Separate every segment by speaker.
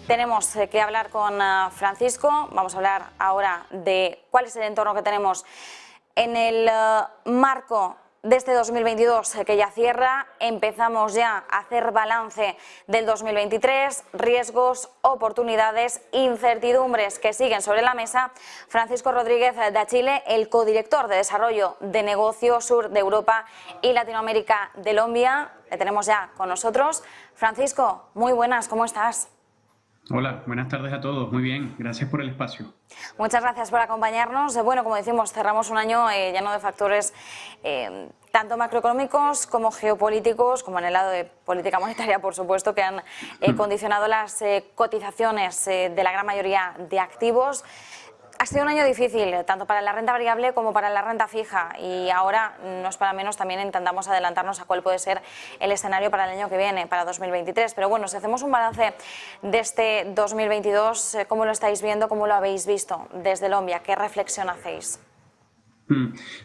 Speaker 1: tenemos que hablar con Francisco. Vamos a hablar ahora de cuál es el entorno que tenemos en el marco de este 2022 que ya cierra. Empezamos ya a hacer balance del 2023, riesgos, oportunidades, incertidumbres que siguen sobre la mesa. Francisco Rodríguez de Chile, el codirector de Desarrollo de Negocio Sur de Europa y Latinoamérica de Lombia, le tenemos ya con nosotros. Francisco, muy buenas, ¿cómo estás?
Speaker 2: Hola, buenas tardes a todos. Muy bien, gracias por el espacio.
Speaker 1: Muchas gracias por acompañarnos. Bueno, como decimos, cerramos un año lleno de factores tanto macroeconómicos como geopolíticos, como en el lado de política monetaria, por supuesto, que han condicionado las cotizaciones de la gran mayoría de activos. Ha sido un año difícil, tanto para la renta variable como para la renta fija, y ahora, no es para menos, también intentamos adelantarnos a cuál puede ser el escenario para el año que viene, para 2023. Pero bueno, si hacemos un balance de este 2022, ¿cómo lo estáis viendo? ¿Cómo lo habéis visto desde Lombia? ¿Qué reflexión hacéis?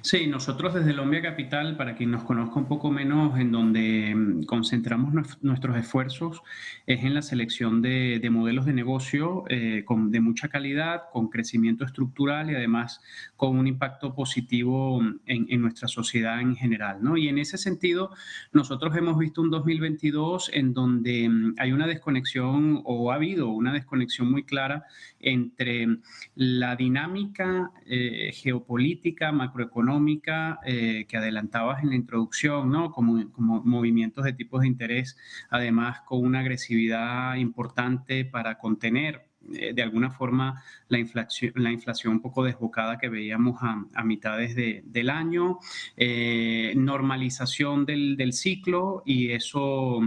Speaker 2: Sí, nosotros desde Lombia Capital, para quien nos conozca un poco menos, en donde concentramos nuestros esfuerzos es en la selección de modelos de negocio de mucha calidad, con crecimiento estructural y además con un impacto positivo en nuestra sociedad en general, ¿no? Y en ese sentido, nosotros hemos visto un 2022 en donde hay una desconexión, o ha habido una desconexión muy clara entre la dinámica geopolítica, macroeconómica que adelantabas en la introducción, ¿no? Como movimientos de tipos de interés, además con una agresividad importante para contener de alguna forma la inflación un poco desbocada que veíamos a mitades del año, normalización del ciclo, y eso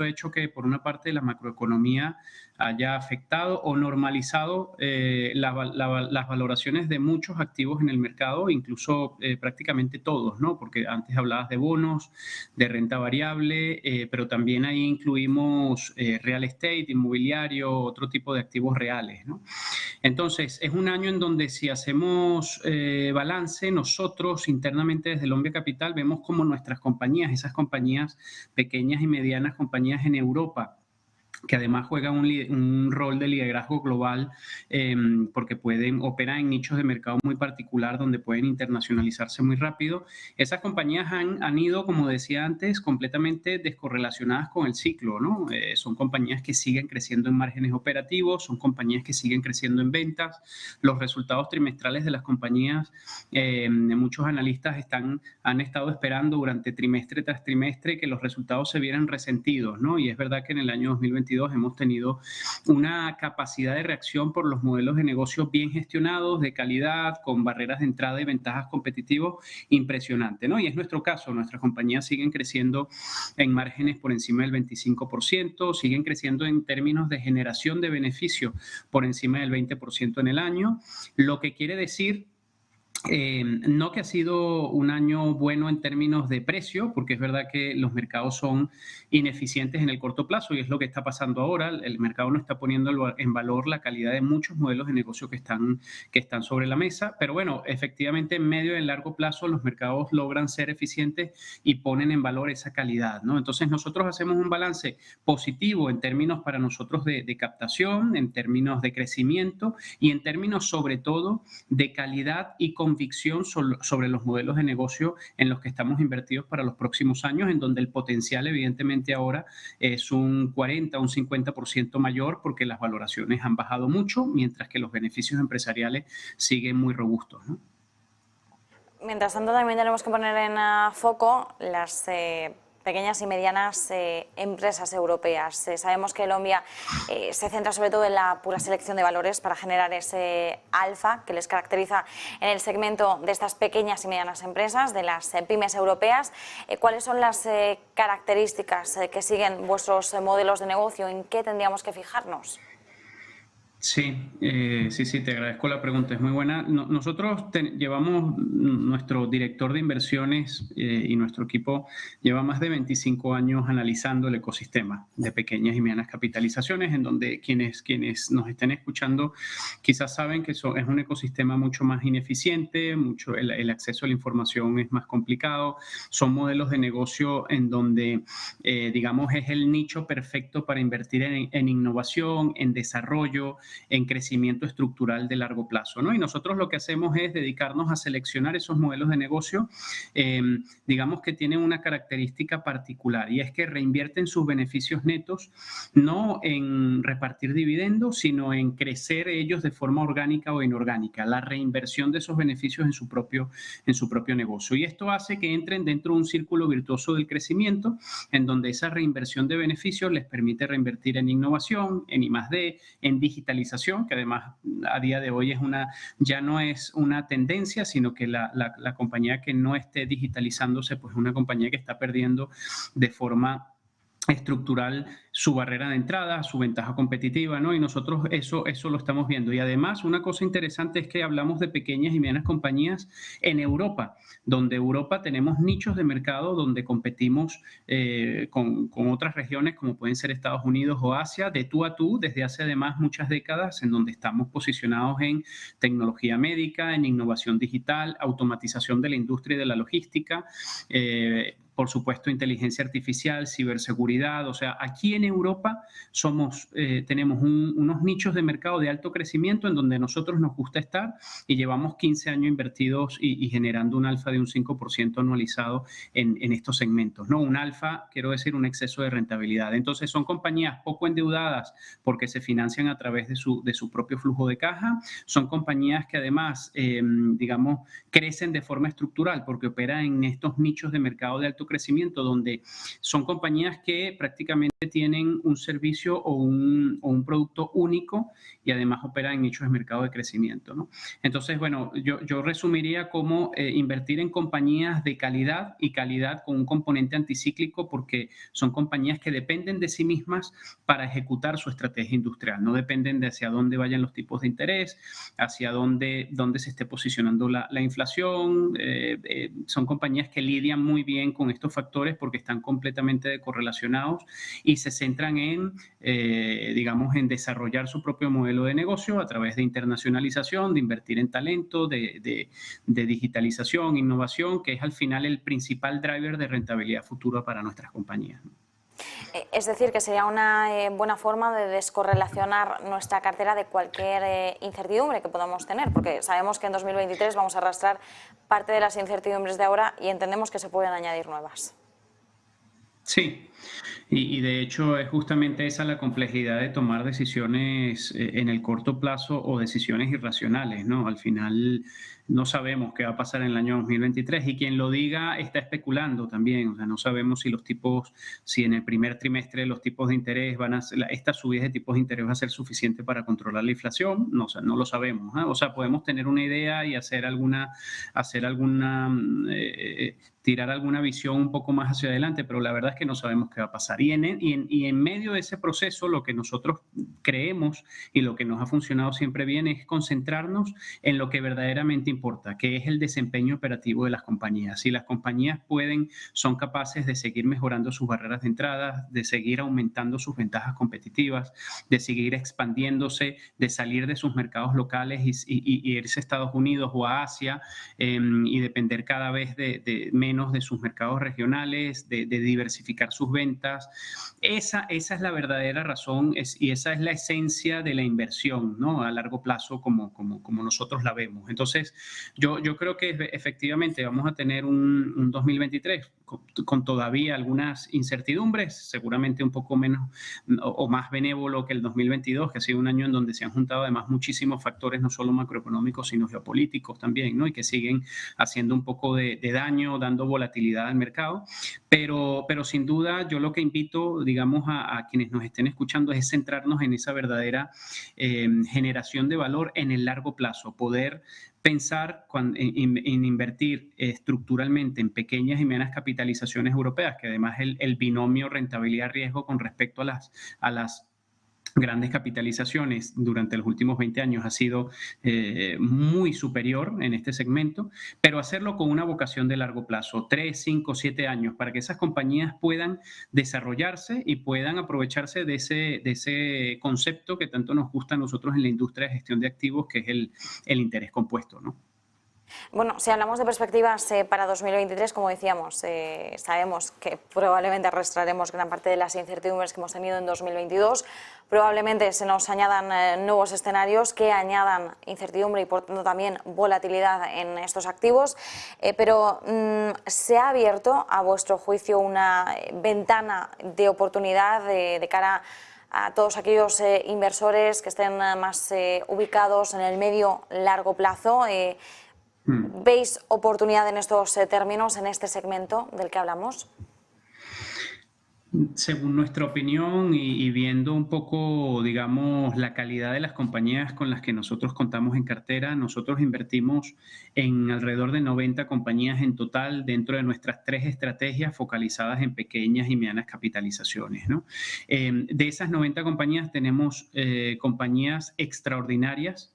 Speaker 2: ha hecho que por una parte la macroeconomía haya afectado o normalizado las valoraciones de muchos activos en el mercado, incluso prácticamente todos, ¿no? Porque antes hablabas de bonos, de renta variable, pero también ahí incluimos real estate, inmobiliario, otro tipo de activos reales, ¿no? Entonces, es un año en donde, si hacemos balance, nosotros internamente desde Lombia Capital vemos como nuestras compañías, esas compañías pequeñas y medianas, compañías en Europa, que además juegan un rol de liderazgo global porque pueden operar en nichos de mercado muy particular donde pueden internacionalizarse muy rápido. Esas compañías han ido, como decía antes, completamente descorrelacionadas con el ciclo, ¿no? Son compañías que siguen creciendo en márgenes operativos, son compañías que siguen creciendo en ventas. Los resultados trimestrales de las compañías, muchos analistas han estado esperando durante trimestre tras trimestre que los resultados se vieran resentidos, ¿no? Y es verdad que en el año 2022 hemos tenido una capacidad de reacción por los modelos de negocio bien gestionados, de calidad, con barreras de entrada y ventajas competitivas impresionante, ¿no? Y es nuestro caso. Nuestras compañías siguen creciendo en márgenes por encima del 25%, siguen creciendo en términos de generación de beneficio por encima del 20% en el año, lo que quiere decir no que ha sido un año bueno en términos de precio, porque es verdad que los mercados son ineficientes en el corto plazo, y es lo que está pasando ahora. El mercado no está poniendo en valor la calidad de muchos modelos de negocio que están sobre la mesa, pero bueno, efectivamente en medio y en largo plazo los mercados logran ser eficientes y ponen en valor esa calidad, ¿no? Entonces nosotros hacemos un balance positivo en términos para nosotros de captación, en términos de crecimiento y en términos sobre todo de calidad y convicción sobre los modelos de negocio en los que estamos invertidos para los próximos años, en donde el potencial evidentemente ahora es un 40 o un 50% mayor, porque las valoraciones han bajado mucho, mientras que los beneficios empresariales siguen muy robustos, ¿no?
Speaker 1: Mientras tanto, también tenemos que poner en foco las pequeñas y medianas empresas europeas. Sabemos que Lombia se centra sobre todo en la pura selección de valores para generar ese alfa que les caracteriza en el segmento de estas pequeñas y medianas empresas, de las pymes europeas. ¿Cuáles son las características que siguen vuestros modelos de negocio? ¿En qué tendríamos que fijarnos?
Speaker 2: Sí, te agradezco la pregunta, es muy buena. Nosotros llevamos, nuestro director de inversiones y nuestro equipo lleva más de 25 años analizando el ecosistema de pequeñas y medianas capitalizaciones, en donde quienes nos estén escuchando quizás saben que es un ecosistema mucho más ineficiente, el acceso a la información es más complicado, son modelos de negocio en donde, digamos, es el nicho perfecto para invertir en innovación, en desarrollo, en crecimiento estructural de largo plazo, ¿no? Y nosotros lo que hacemos es dedicarnos a seleccionar esos modelos de negocio, eh, digamos que tienen una característica particular y es que reinvierten sus beneficios netos no en repartir dividendos, sino en crecer ellos de forma orgánica o inorgánica, la reinversión de esos beneficios en su propio negocio. Y esto hace que entren dentro de un círculo virtuoso del crecimiento, en donde esa reinversión de beneficios les permite reinvertir en innovación, en I+D, en digitalización, que además a día de hoy ya no es una tendencia, sino que la compañía que no esté digitalizándose, pues es una compañía que está perdiendo de forma estructural su barrera de entrada, su ventaja competitiva, ¿no? Y nosotros eso lo estamos viendo. Y además, una cosa interesante es que hablamos de pequeñas y medianas compañías en Europa, donde Europa tenemos nichos de mercado donde competimos con otras regiones como pueden ser Estados Unidos o Asia, de tú a tú, desde hace además muchas décadas, en donde estamos posicionados en tecnología médica, en innovación digital, automatización de la industria y de la logística, por supuesto, inteligencia artificial, ciberseguridad. O sea, aquí en Europa tenemos unos nichos de mercado de alto crecimiento en donde nosotros nos gusta estar y llevamos 15 años invertidos y generando un alfa de un 5% anualizado en estos segmentos, ¿no? Un alfa, quiero decir, un exceso de rentabilidad. Entonces, son compañías poco endeudadas porque se financian a través de su propio flujo de caja. Son compañías que además, digamos, crecen de forma estructural porque operan en estos nichos de mercado de alto crecimiento donde son compañías que prácticamente tienen un servicio o un producto único y además operan en nichos de mercado de crecimiento, ¿no? Entonces, bueno, yo resumiría como invertir en compañías de calidad y calidad con un componente anticíclico porque son compañías que dependen de sí mismas para ejecutar su estrategia industrial, no dependen de hacia dónde vayan los tipos de interés, hacia dónde se esté posicionando la inflación. Son compañías que lidian muy bien con estos factores porque están completamente correlacionados y se centran digamos, en desarrollar su propio modelo de negocio a través de internacionalización, de invertir en talento, de digitalización, innovación, que es al final el principal driver de rentabilidad futura para nuestras compañías.
Speaker 1: Es decir, que sería una buena forma de descorrelacionar nuestra cartera de cualquier incertidumbre que podamos tener, porque sabemos que en 2023 vamos a arrastrar parte de las incertidumbres de ahora y entendemos que se pueden añadir nuevas.
Speaker 2: Sí, y de hecho es justamente esa la complejidad de tomar decisiones en el corto plazo o decisiones irracionales, ¿no? Al final no sabemos qué va a pasar en el año 2023 y quien lo diga está especulando también, o sea, no sabemos si en el primer trimestre los tipos de interés esta subida de tipos de interés va a ser suficiente para controlar la inflación, no, o sea, no lo sabemos, ¿eh? O sea, podemos tener una idea y tirar alguna visión un poco más hacia adelante, pero la verdad es que no sabemos qué va a pasar. Y en medio de ese proceso, lo que nosotros creemos y lo que nos ha funcionado siempre bien es concentrarnos en lo que verdaderamente importa, que es el desempeño operativo de las compañías. Si las compañías son capaces de seguir mejorando sus barreras de entrada, de seguir aumentando sus ventajas competitivas, de seguir expandiéndose, de salir de sus mercados locales y irse a Estados Unidos o a Asia y depender cada vez menos de sus mercados regionales, de diversificar sus ventas. Esa es la verdadera razón y esa es la esencia de la inversión, ¿no? A largo plazo como nosotros la vemos. Entonces, yo creo que efectivamente vamos a tener un 2023 con todavía algunas incertidumbres, seguramente un poco menos o más benévolo que el 2022, que ha sido un año en donde se han juntado además muchísimos factores, no solo macroeconómicos, sino geopolíticos también, ¿no? Y que siguen haciendo un poco de daño, dando volatilidad al mercado. Pero sin duda, yo lo que invito, digamos, a quienes nos estén escuchando es centrarnos en esa verdadera generación de valor en el largo plazo, poder pensar en invertir estructuralmente en pequeñas y medianas capitalizaciones europeas, que además el binomio rentabilidad-riesgo con respecto a las grandes capitalizaciones durante los últimos 20 años ha sido muy superior en este segmento, pero hacerlo con una vocación de largo plazo, 3, 5, 7 años, para que esas compañías puedan desarrollarse y puedan aprovecharse de ese concepto que tanto nos gusta a nosotros en la industria de gestión de activos, que es el interés compuesto, ¿no?
Speaker 1: Bueno, si hablamos de perspectivas para 2023, como decíamos, sabemos que probablemente arrastraremos gran parte de las incertidumbres que hemos tenido en 2022. Probablemente se nos añadan nuevos escenarios que añadan incertidumbre y por tanto también volatilidad en estos activos. Pero ¿se ha abierto, a vuestro juicio, una ventana de oportunidad de cara a todos aquellos inversores que estén más ubicados en el medio-largo plazo? ¿Veis oportunidad en estos términos, en este segmento del que hablamos?
Speaker 2: Según nuestra opinión y viendo un poco, digamos, la calidad de las compañías con las que nosotros contamos en cartera, nosotros invertimos en alrededor de 90 compañías en total dentro de nuestras 3 estrategias focalizadas en pequeñas y medianas capitalizaciones, ¿no? De esas 90 compañías tenemos compañías extraordinarias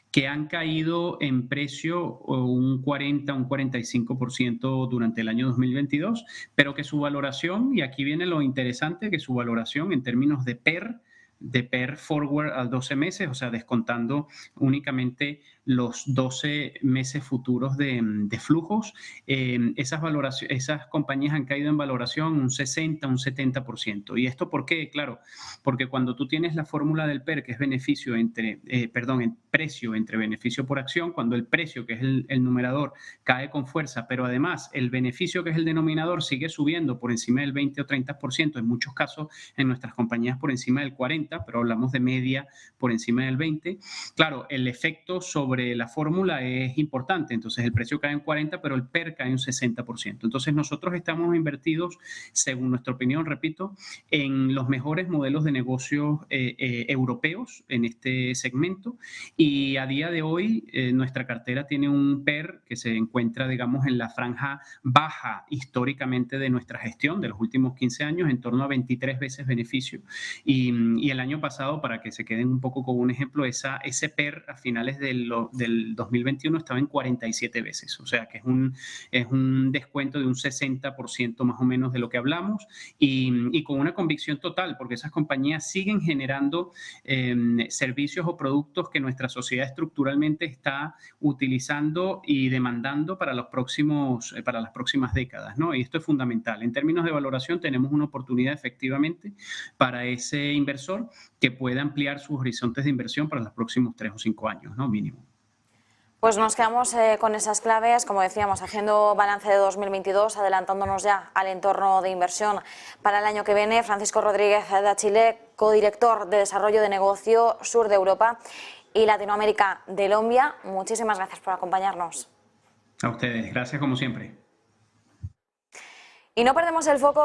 Speaker 2: que han caído en precio un 40, un 45% durante el año 2022, pero que su valoración, y aquí viene lo interesante, que su valoración en términos de PER forward a 12 meses, o sea, descontando únicamente los 12 meses futuros de flujos, esas compañías han caído en valoración un 60, un 70%. ¿Y esto por qué? Claro, porque cuando tú tienes la fórmula del PER, que es beneficio en precio entre beneficio por acción, cuando el precio, que es el numerador, cae con fuerza, pero además el beneficio, que es el denominador, sigue subiendo por encima del 20 o 30%, en muchos casos en nuestras compañías por encima del 40%, pero hablamos de media por encima del 20%. Claro, el efecto sobre la fórmula es importante, entonces el precio cae en 40%, pero el PER cae en 60%. Entonces nosotros estamos invertidos, según nuestra opinión, repito, en los mejores modelos de negocios europeos en este segmento, y a día de hoy nuestra cartera tiene un PER que se encuentra, digamos, en la franja baja históricamente de nuestra gestión de los últimos 15 años, en torno a 23 veces beneficio, y el año pasado, para que se queden un poco con un ejemplo, ese PER a finales del 2021 estaba en 47 veces, o sea que es un descuento de un 60% más o menos de lo que hablamos, y con una convicción total, porque esas compañías siguen generando servicios o productos que nuestra sociedad estructuralmente está utilizando y demandando para las próximas décadas, ¿no? Y esto es fundamental. En términos de valoración, tenemos una oportunidad efectivamente para ese inversor que pueda ampliar sus horizontes de inversión para los próximos 3 o 5 años, ¿no? Mínimo.
Speaker 1: Pues nos quedamos con esas claves, como decíamos, haciendo balance de 2022, adelantándonos ya al entorno de inversión para el año que viene. Francisco Rodríguez de Chile, codirector de Desarrollo de Negocio Sur de Europa y Latinoamérica de Lombia. Muchísimas gracias por acompañarnos.
Speaker 2: A ustedes, gracias como siempre.
Speaker 1: Y no perdemos el foco